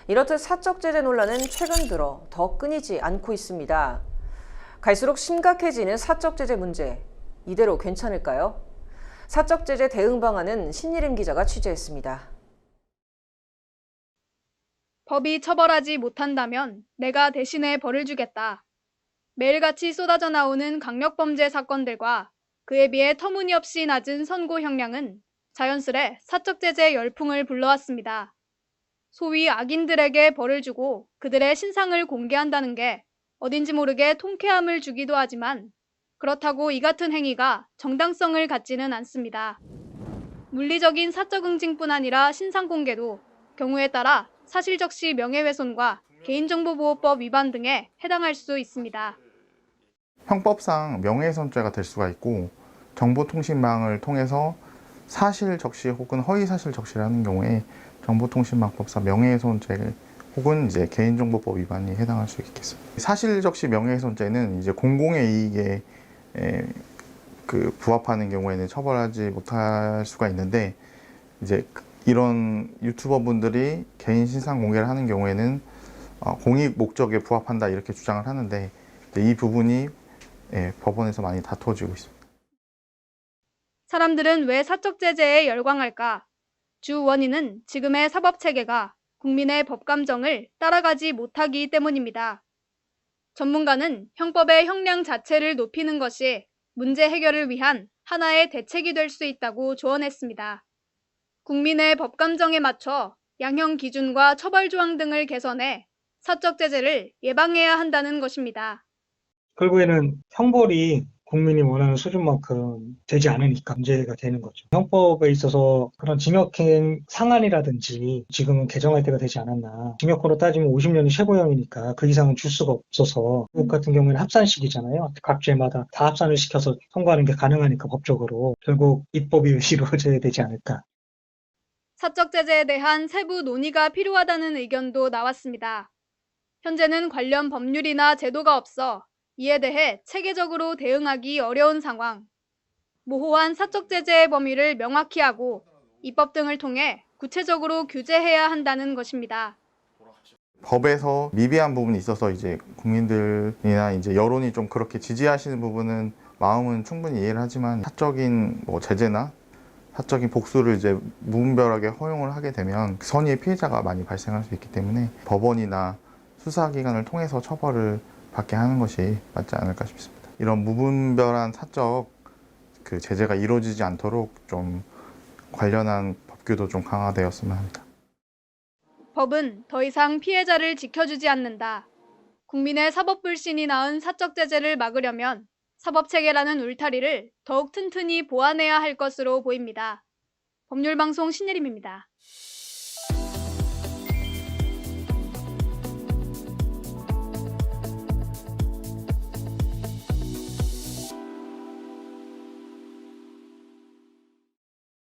이렇듯 사적 제재 논란은 최근 들어 더 끊이지 않고 있습니다. 갈수록 심각해지는 사적 제재 문제. 이대로 괜찮을까요? 사적 제재 대응 방안은 신예림 기자가 취재했습니다. 법이 처벌하지 못한다면 내가 대신에 벌을 주겠다. 매일같이 쏟아져 나오는 강력범죄 사건들과 그에 비해 터무니없이 낮은 선고 형량은 자연스레 사적 제재 열풍을 불러왔습니다. 소위 악인들에게 벌을 주고 그들의 신상을 공개한다는 게 어딘지 모르게 통쾌함을 주기도 하지만 그렇다고 이 같은 행위가 정당성을 갖지는 않습니다. 물리적인 사적 응징뿐 아니라 신상 공개도 경우에 따라 사실적시 명예훼손과 개인정보보호법 위반 등에 해당할 수 있습니다. 형법상 명예훼손죄가 될 수가 있고 정보통신망을 통해서 사실 적시 혹은 허위 사실 적시를 하는 경우에 정보통신망법상 명예훼손죄 혹은 이제 개인정보법 위반이 해당할 수 있겠습니다. 사실 적시 명예훼손죄는 이제 공공의 이익에 부합하는 경우에는 처벌하지 못할 수가 있는데 이제 이런 유튜버분들이 개인 신상 공개를 하는 경우에는 공익 목적에 부합한다 이렇게 주장을 하는데 이 부분이 법원에서 많이 다투어지고 있습니다. 사람들은 왜 사적 제재에 열광할까? 주 원인은 지금의 사법체계가 국민의 법감정을 따라가지 못하기 때문입니다. 전문가는 형법의 형량 자체를 높이는 것이 문제 해결을 위한 하나의 대책이 될 수 있다고 조언했습니다. 국민의 법감정에 맞춰 양형 기준과 처벌 조항 등을 개선해 사적 제재를 예방해야 한다는 것입니다. 결국에는 형벌이 국민이 원하는 수준만큼 되지 않으니까 문제가 되는 거죠. 형법에 있어서 그런 징역행 상한이라든지 지금은 개정할 때가 되지 않았나. 징역으로 따지면 50년이 최고형이니까 그 이상은 줄 수가 없어서 미국 같은 경우에는 합산식이잖아요. 각 죄마다 다 합산을 시켜서 선고하는 게 가능하니까 법적으로 결국 입법이 이루어져야 되지 않을까. 사적 제재에 대한 세부 논의가 필요하다는 의견도 나왔습니다. 현재는 관련 법률이나 제도가 없어 이에 대해 체계적으로 대응하기 어려운 상황. 모호한 사적 제재의 범위를 명확히 하고 입법 등을 통해 구체적으로 규제해야 한다는 것입니다. 법에서 미비한 부분이 있어서 이제 국민들이나 이제 여론이 좀 그렇게 지지하시는 부분은 마음은 충분히 이해를 하지만 사적인 제재나 사적인 복수를 이제 무분별하게 허용을 하게 되면 선의의 피해자가 많이 발생할 수 있기 때문에 법원이나 수사기관을 통해서 처벌을 받게 하는 것이 맞지 않을까 싶습니다. 이런 무분별한 사적 제재가 이루어지지 않도록 좀 관련한 법규도 좀 강화되었으면 합니다. 법은 더 이상 피해자를 지켜주지 않는다. 국민의 사법 불신이 낳은 사적 제재를 막으려면 사법체계라는 울타리를 더욱 튼튼히 보완해야 할 것으로 보입니다. 법률방송 신예림입니다.